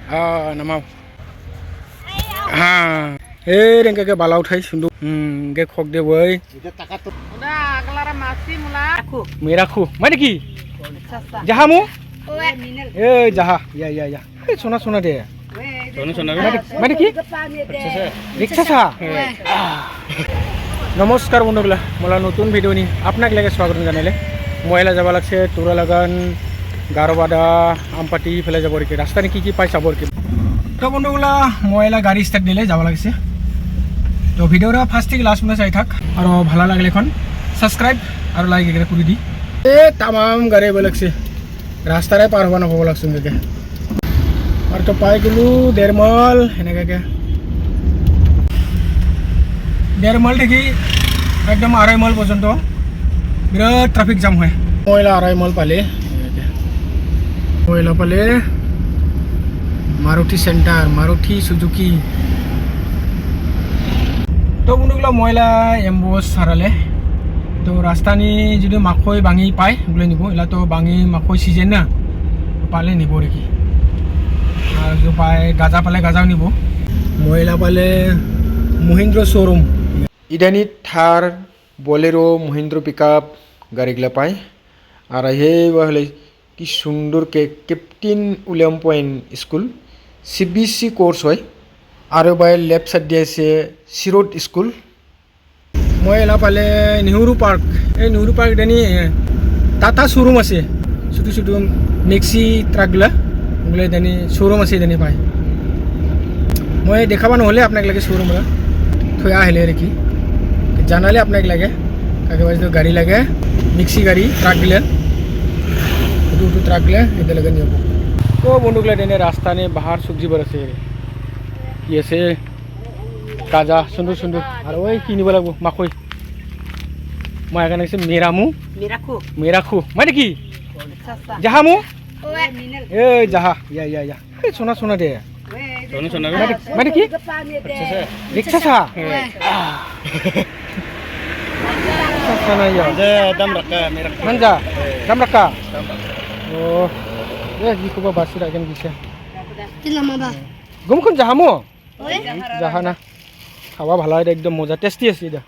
Nama. Rengka ke balau thai sundu. Ke khok de boy. Udah, kelar masih mulai. Meraku. Mana ki? Jahamu? Jaha. Ya. Sona deh. Sona. Mana ki? Riksasa. নমস্কাৰ বন্ধুগলা মোলা নতুন video নি আপনাক লাগে স্বাগত জানাইলে ময়লা যাব লাগছে তোরা লাগান গারবাদা আমপাটি ফেলে যাব কি রাস্তা নি কি পাই চাবর কি তো বন্ধুগলা ময়লা গাড়ি স্টার্ট দিলে যাব লাগছে তো ভিডিওটা ফার্স্ট থেকে লাস্ট পর্যন্ত চাই থাক আর ভালো লাগলে এখন সাবস্ক্রাইব আর লাইক এগুলো করে দি তামাম গাড়ি লাগছে রাস্তায় পার হওয়া না হবো লাগছে এদিকে আর তো পাই গেলু দেড়মল এনেকে দেড়মল থেকে একদম 2.5 মাইল পর্যন্ত বিরাট ট্রাফিক জাম হয় ময়লা 2.5 মাইল পালে মারুতি সেন্টার মারুতি সুজুকি তো বন্ধুগুলো ময়লা এম্বুস সারালে তো রাস্তানি যদি মাখই ভাঙি পায় বলে নিব এলা তো ভাঙি মাখই সিজন না পালে নিব কি আর যে পায় গাজা পালে গাজাও নিব ময়লা পালে মহিন্দ্র শোরুম ইদানি থার বোলেরো মহিন্দ্র পিকআপ গাড়িগুলা পায় আর হলে কি সুন্দর captain William point school CBSE course হয় আর বাই লেফট সাইড দিয়ে আছে সিরোড স্কুল মই এলা পালে নেহরু পার্ক এই নেহরু পার্ক ইদানি টাটা শোরুম আছে ছোটো মেক্সি ট্রাকগুলা ওগুলো ইদানি শোরুম আছে ইদানি পায় মই দেখাবা নহ'লে আপনাক লাগে শোরুমরা থৈ আহিলে আর কি জানালে আপনাক লাগে কাকে বাজে গাড়ি লাগে মিক্সি গাড়ি ট্রাক দিলে দুটো ট্রাক দিলে এদের লাগে নিয়ে তো বন্ধুগুলা দেনে রাস্তা নে বাহার সবজি বার আছে কি আছে কাজা সুন্দর আর ওই কিনিব লাগবো মাকৈ মই এখানে আছে মেরাখু মানে কি জাহামু জাহা ইয়া সোনা দে সোনা মানে কি রিক্সা sana ya dam raka manja dam raka oh gi ko ba basira gan bisa tilama ba gumkhun jahamu jahana খাওয়া ভালো হয় একদম মজা টেস্টি আছে এটা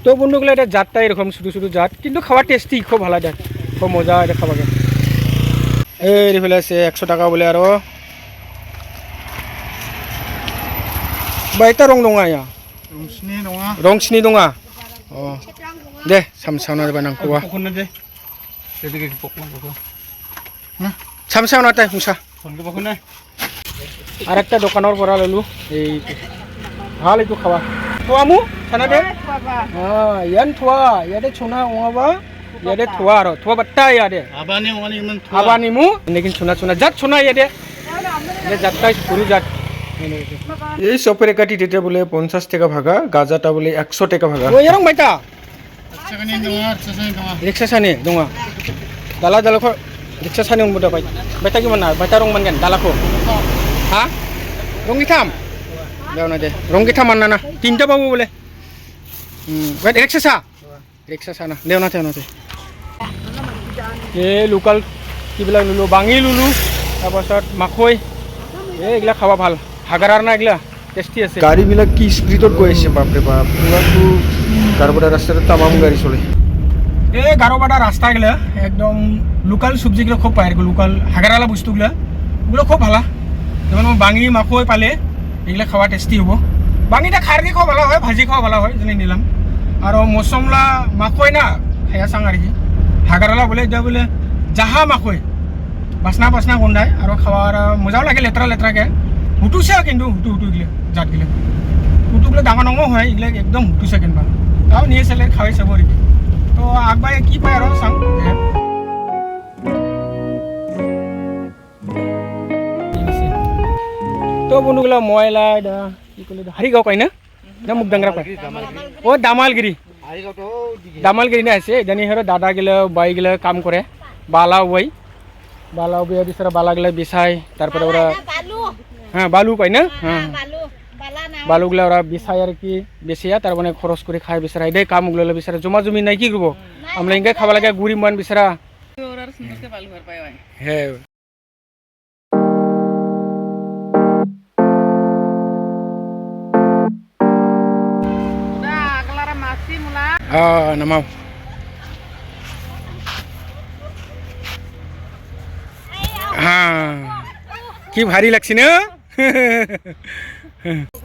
তো বন্ধুগুলো এটা জাতটা এরকম শুধু জাত কিন্তু খাওয়া টেস্টি খুব ভালো হয় খুব মজা এটা খাওয়াকে এই ফেলে আছে 100 টাকা বলে আরো বাইটা রং দঙা ইয়া রংসনি দঙা দে সামসাওনা যাবা নাংকুয়া দে সেদিকে পকনা পকো সামসাওনা তাই মুসা ফোনকে পকনা আর একটা দোকানের পরা ললু এই ভাল একটু খাওয়া থোয়ামু ছানা দে ইয়ান থোয়া ইয়াদে ছোনা ওয়াবা ইয়াদে থোয়া আর থোয়া বাট্টা ইয়াদে আবানি মু নেকিন ছোনা জাত ছোনা ইয়াদে জাতটাই পুরো জাত এই সপের কাটি দিতে বলে 50 টাকা ভাগা গাজাটা বলে 100 টাকা ভাগা ও এরং বাইটা রিক্সা সানি দङ দালা দালাखौ রিক্সা সানি उमबो बाय बायता कि माना बायता रं मानगोन दालाखौ हा रंगिथाम देवना दे रंगिथाम मानना ना तीनटा बाबो बोले बाय रिक्सा सा ना देवना दे ए लोकाल কিবিলাক লুলু বাঙি লুলু তাৰপাছত মাকৈ এইগিলা খাবা ভাল হাগাৰাৰ না এগিলা টেস্টি আছে গাড়িবিলাক কি স্পিডত গৈ আছে বাপৰে বাপ পুরাটো গারবাডা রাস্তাতে তামাম গাড়ি চলে এই গারবাডা রাস্তা গেলে একদম লোকাল সবজিগুলো খুব পায় লোকাল হাগারালা বস্তুগুলো ওগুলো খুব ভালো যেমন বাঙি মাকৈ পালে এগুলো খাওয়া টেস্টি হবো বাঙিটা খারকি খাওয়া ভালো হয় ভাজি খাওয়া ভালো হয় যেন নিলাম আর মৌসুমলা মাকৈ না খাইয়া চাং আর কি হাগারালা বলে এটা বলে জাহা মাকৈ বাসনা গন্ধায় আর খাওয়ার মজাও লাগে লেতরাকে হুটুছে কিন্তু হুটুগুলো জাতগুলো হুটুগুলো ডাঙৰ হয় এগুলো একদম হুটুছে কেনবা তাও নিয়ে চলে খাওয়াই চাব আর কি তো আগবাই কি পায় আর চাং তো বন্ধুগুলা ময়লা কি কলে হারিগাঁও কয় না মুগডাঙ্গরা কয় ও দামালগিরি না আছে জানি হের দাদা গেলে বাই গেলে কাম করে বালা বইয়া বিচারা বালা গেলে বিছাই তারপরে ওরা হ্যাঁ বালু পাই না হ্যাঁ বালুগুলা ওরা বিছাই আর কি বেচিয়া তার মানে খরচ করে খাই বিচারা এটাই কামগুলো বিচারা জমা জমি নাই কি করবো আমরা ইনকে খাওয়া লাগে গুড়ি মান বিচারা হ্যাঁ নামাও কি ভারী লাগছে না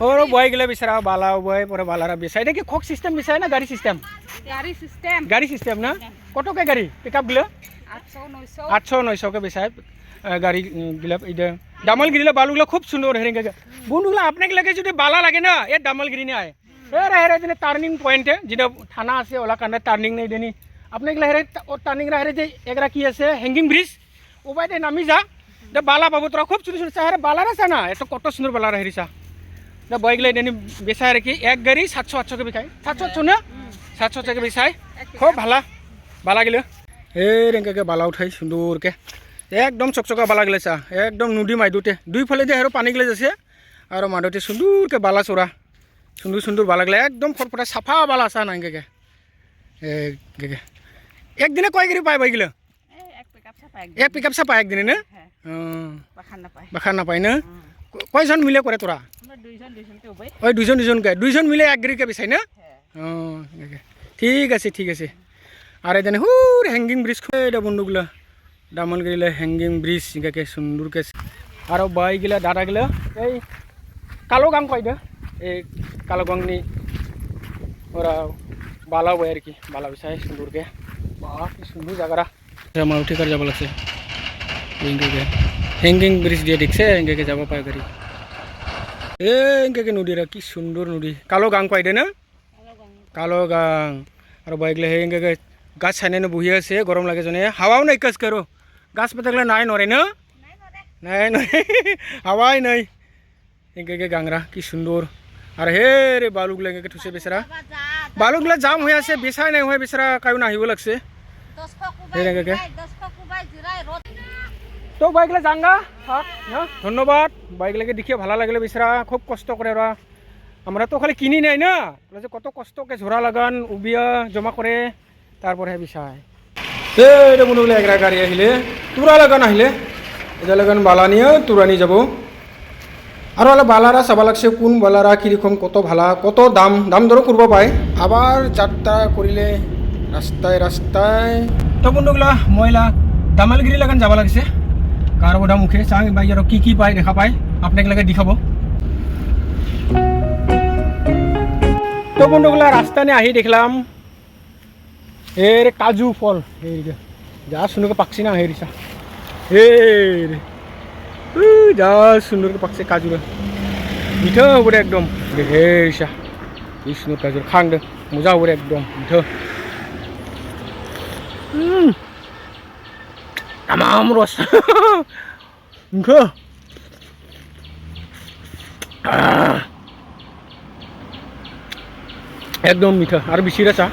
ওর বয় গেলে বিছারা বালা বয় পরে বালারা বেচা এটা কি খোক সিস্টেম বেচায় না গাড়ি সিস্টেম গাড়ি সিস্টেম না কতকে গাড়ি পিক আপ গুলো 800-900 কে বেচায় গাড়ি গুলো এটা দামলগিরিলে বালুগুলো খুব সুন্দর হেরেঙ্গে বন্ধুগুলো আপনাকে লাগে যদি বালা লাগে না এ দামলগিরি নিয়ে আয় হেরে হেরে দিনে টার্নিং পয়েন্টে যেটা থানা আছে ওলা কারণে টার্নিং নেই দেনি আপনাকে হেরে টার্নিং হেরে যে এগরা কি আছে হ্যাঙ্গিং ব্রিজ ওবাইতে নামি যা বালা পাবো তোরা খুব সুন্দর সুন্দর চাহে বালার আছে না এত কত সুন্দর বালার হেরিসা বই গেলে দেনি বেচায় রেখি এক গাড়ি 700-800 কে বেচায় 700 না 700 কে বেচায় খুব ভালা বালা গেলে এই রেঙ্গে বালা উঠাই সুন্দরকে একদম চকচকা বালা গেলে চা একদম নদী মাইদুতে দুই ফলে দিয়ে পানি গেলে যাচ্ছে আর মাদুতে সুন্দরকে বালা চোরা সুন্দর সুন্দর বালা গেলে একদম ফটফটা সাফা বালা চা না এঙ্গে একদিনে কয় গাড়ি পাই গেলে এক পিক আপ চাপা একদিনে না বাখান নাপায় না কয়জন মিলে করে তোরা ওই দুইজন মিলে এক গাড়িকে বেচাই না ঠিক আছে আর এখানে হুর হ্যাঙ্গিং ব্রিজ খুব বন্ধুগুলো দামলগিরিলে হ্যাঙ্গিং ব্রিজ ইংকে সুন্দরকে আর বাই গেলে দাদা গেলে এই কালোগাং কয় দে এই কালোগাংনি ওরা বালা বয় আর কি বালা বেচায় সুন্দরকে বাহ কি সুন্দর জায়গাটা মারুতি কার যাব লাগছে হ্যাঙ্গিং ব্রিজ দিয়ে দেখছে এঙ্গে যাব পায় গাড়ি এঙ্গে নদীরা কি সুন্দর নদী কালো গাং কয় দে না কালো গাং আর বাইকলে এঙ্গে গাছ ছাইনে বহি আছে গরম লাগে জনে হাওয়াও নাই কাজ করো গাছ পাতাগুলো নাই নরে না নাই হাওয়াই নাই এঙ্গে গাংরা কি সুন্দর আর হে রে বালুগুলো এঙ্গে ঠুসে বেচারা বালুগুলো জাম হয়ে আছে বেচাই নাই হয় বেচারা কায়ো নাহিব লাগছে তো বাইকলে যাঙ্গা থাক না ধন্যবাদ বাইকলেকে দেখিয়ে ভালো লাগলে বেচারা খুব কষ্ট করে ওরা আমরা তো খালি কিনি নাই না যে কত কষ্টকে ঝোরা লাগান উবিয়া জমা করে তারপরে বিষয় এটা মনে হলে এগরা গাড়ি আহিলে তুরা লাগান আহিলে এটা লাগান বালা নিয়ে তুরা নিয়ে যাব আর হলে বালারা চাবা লাগছে কোন বালারা কীরকম কত ভালা কত দাম দরও করব পায় আবার যাত্রা করিলে রাস্তায় তো বন্ধুগুলা ময়লা দামালগিরি লাগান যাব লাগছে কার ওটা মুখে চাং বাই আর কি পায় দেখা পায় আপনাকে লাগে দেখাব তো বন্ধুগুলা রাস্তা নিয়ে আহি দেখলাম এর কাজু ফল এই যা সুন্দরকে পাকছি না হেরিসা যা সুন্দরকে পাকছে কাজুরা মিঠা হবো রে একদম হেরিসা কি সুন্দর কাজুর খাং দে মজা হবো রে একদম মিঠা tamam ros মিঠা একদম মিঠা আর বিশিরা চা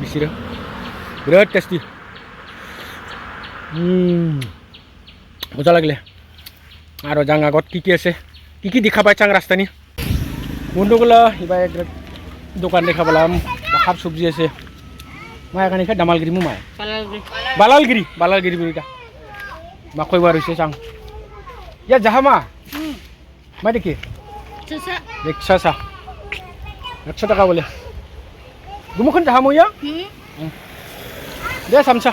বিশিরা বিরাট টেস্টি মজা লাগলে আর যাং আগত কি আছে কি দেখা পাই চাং রাস্তা নি বন্ধুগুলা এবার এক দোকান দেখা পেলাম শাক সবজি আছে মা এখানে খাই দামালগিরি মো মায় বালালগিরি বলিটা মা কইবার হয়েছে চাং ইয়া যাহা মা মা দেখি রিক্সা 100 টাকা বলে গুমখন যাহা মই দে সামসা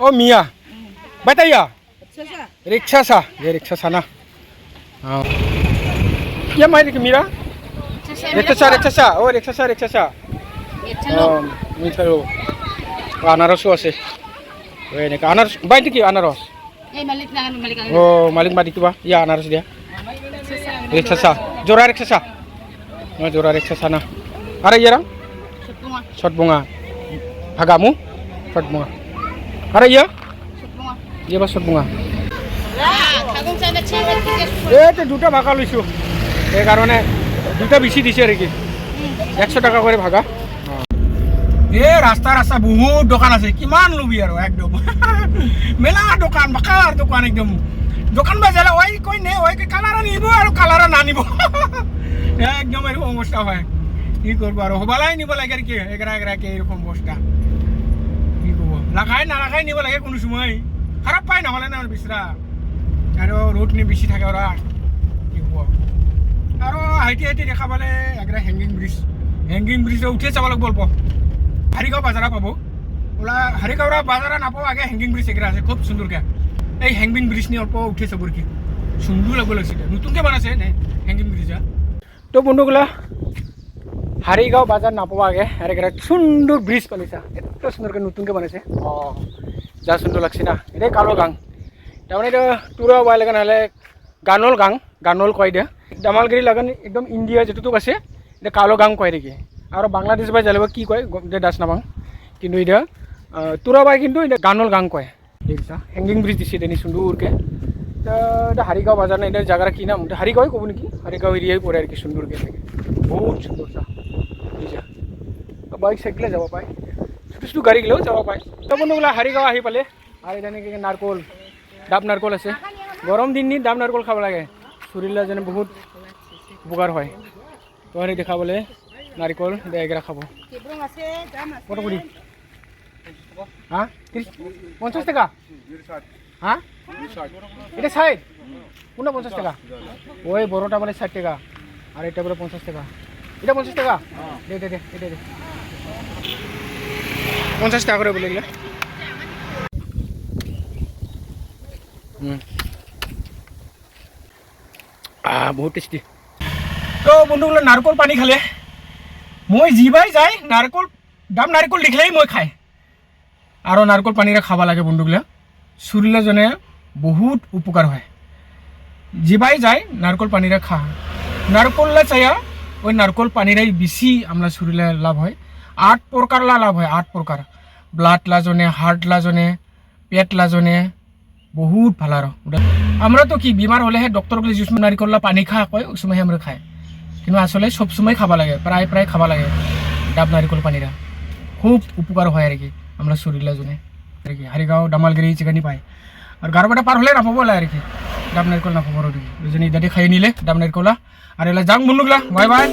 ও মিয়া বাতাইয়া রিক্সা সা না ইয়া মাই দেখি মিরা রিক্সা ও রিক্সা মিঠাই আনারসও আছে এনেকা আনারস বাইতে কি আনারস ও মালিক মাতি কিবা ইয়া আনারস দিয়া রিক্সা জোড়া রিক্সা না আরে ইয়ারা সটবঙা ভাগামু সটবঙা আরে ইয়া বা সটবঙা এইটা দুটা ভাগা লৈছো এই কারণে দুটা বেশি দিছে আর কি 100 টাকা করে ভাগা এ রাস্তা বহুত দোকান আছে কিমান লবি আর একদম মেলা দোকান বাকার দোকান একদম দোকান বাজালে ওই কই নে ওই কালার নিব আর কালার না নিব একদম এরকম অবস্থা হয় কি করবো আর হবালাই নিব লাগে আর কি এগরা কে এরকম অবস্থা কি করব লাগাই না লাগাই নিব লাগে কোনো সময় খারাপ পায় না হলে না বিচরা আর রোড নি বেশি থাকে ওরা কি করব আৰু হাইটি দেখা পালে একেবাৰে হেংগিং ব্ৰিজে উঠিয়ে চাব লাগিব অল্প হাৰিগাঁও বাজাৰা পাব ওলা হাৰিগাঁৱৰ বাজাৰা নাপাব আগে হেংগিং ব্ৰিজ একেৰা আছে খুব সুন্দৰকৈ এই হেংগিং ব্ৰিজ নি অল্প উঠে চাব কি সুন্দর লাগব লাগছে নতুনকৈ বনাইছে হেংগিং ব্রিজা তো বন্ধুগুলা হারিগাঁও বাজার নাপাব আগে আর একটা সুন্দর ব্রিজ পালিছা এত সুন্দরকৈ নতুনকৈ বনাইছে যা সুন্দর লাগছে না এটাই কালো গাং তাৰমানে এটা টুরা ওয়াই লাগা নাহলে গানল কয় দে দামালগিরি লাগান একদম ইন্ডিয়া যেটুক আছে এটা কালো গাং কয় দেখি আর বাংলাদেশ বাই জানিব কি কয় দাস নাপাং কিন্তু এটা টুরা বাই কিন্তু এটা গানল গাং কয় দেখিছা হেংগিং ব্রিজ দিছে এটা সুন্দরকৈ এটা হারিগাঁও বাজার না এটার জায়গাটা কি নাম হারিগাঁওই কব নাকি হারিগাঁও এরিয়ায় পড়ে আর কি সুন্দরকৈ থাকে বহুত সুন্দর চা বুঝা বাইক সাইকেলে যাব পায় ছোটো ছোটো গাড়ী গেলেও যাব পায় তো বন্ধুগুলা হারিগাঁও আহি পালে আর এটা নাকি নারকল ডাব নারকল আছে গরম দিন নি ডাব নারকল খাব লাগে শরীরে যেন বহুত উপকার হয় তো আর দেখা বলে নারিকল এগেরা খাব কত করে হ্যাঁ 50 টাকা হ্যাঁ এটা 60 কোনটা 50 টাকা ওই বড়টা বলে 60 টাকা আর এটা বলে 50 টাকা এটা 50 টাকা দে এটা দে 50 টাকা করে বলে গেলে বহুত টেস্টি তো বন্ধুগুলো নারকল পানি খালে মই জিবাই যায় নারকল দাম নারকল দেখিলেই মই খাই আর নারকল পানিরে খাবা লাগে বন্ধুগুলা শরীরে জনে বহুত উপকার হয় জিবাই যায় নারকল পানিরে খা নারকললা চাইয়া ওই নারকল পানিরাই বেশি আমরা শরীরে লাভ হয় 8 প্রকার লাভ হয় 8 প্রকার ব্লাড লাজনে হার্ট লাজনে পেট লাজনে বহুত ভালো আর আমরা তো কি বিমার হলে ডক্টরগুলো যে সময় নারিকললা পানি খা কয় ওই সময় আমরা খাই কিন্তু আসলে সব সময় খাবা লাগে প্রায় খাবা লাগে ডাব নারিকল পানিরা খুব উপকার হয় আর কি আমরা শরীরে জনে আর কি হারিগাঁও দামালগিরি চিকানি পায় আর গারবাটা পার হলে নাপাবো আর কি ডাব নারিকল নাপাবো ওই জন্য ইদাটি খাই নিলে ডাব নারিকলা আর এলা যাং বন্ধুগুলা বাই বাই